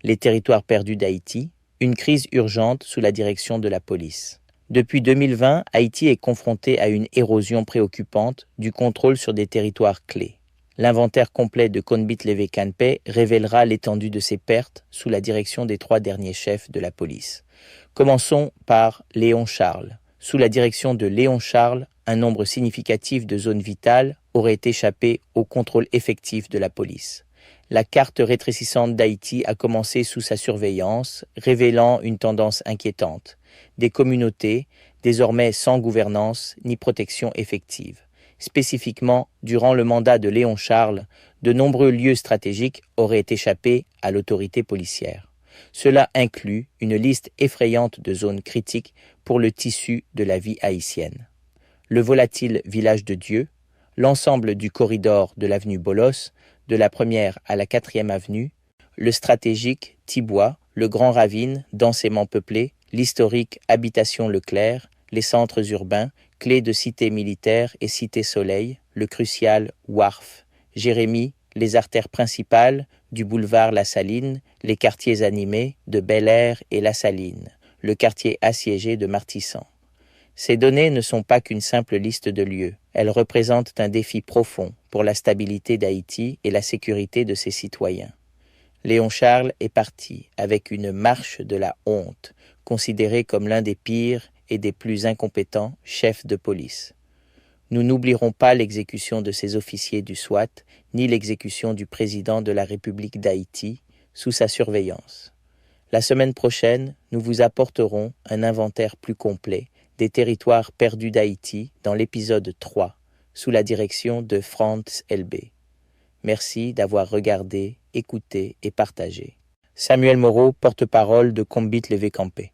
les territoires perdus d'Haïti, une crise urgente sous la direction de la police. Depuis 2020, Haïti est confronté à une érosion préoccupante du contrôle sur des territoires clés. L'inventaire complet de Conbit-Levé-Canpé révélera l'étendue de ces pertes sous la direction des 3 derniers chefs de la police. Commençons par Léon Charles. Sous la direction de Léon Charles, un nombre significatif de zones vitales aurait échappé au contrôle effectif de la police. La carte rétrécissante d'Haïti a commencé sous sa surveillance, révélant une tendance inquiétante. Des communautés, désormais sans gouvernance ni protection effective. Spécifiquement, durant le mandat de Léon Charles, de nombreux lieux stratégiques auraient échappé à l'autorité policière. Cela inclut une liste effrayante de zones critiques pour le tissu de la vie haïtienne. Le volatile Village de Dieu, l'ensemble du corridor de l'avenue Bolos, de la 1e à la 4e avenue, le stratégique Thibois, le Grand Ravine, densément peuplé, l'historique Habitation Leclerc, les centres urbains, clés de Cité Militaire et Cité Soleil, le crucial Wharf, Jérémie, les artères principales du boulevard La Saline, les quartiers animés de Bel-Air et La Saline, le quartier assiégé de Martissan. Ces données ne sont pas qu'une simple liste de lieux. Elles représentent un défi profond pour la stabilité d'Haïti et la sécurité de ses citoyens. Léon Charles est parti avec une marche de la honte, considéré comme l'un des pires et des plus incompétents chefs de police. Nous n'oublierons pas l'exécution de ces officiers du SWAT, ni l'exécution du président de la République d'Haïti sous sa surveillance. La semaine prochaine, nous vous apporterons un inventaire plus complet des territoires perdus d'Haïti dans l'épisode 3, sous la direction de Franz Elbé. Merci d'avoir regardé, écouté et partagé. Samuel Moreau, porte-parole de Conbit-Levé-Canpé.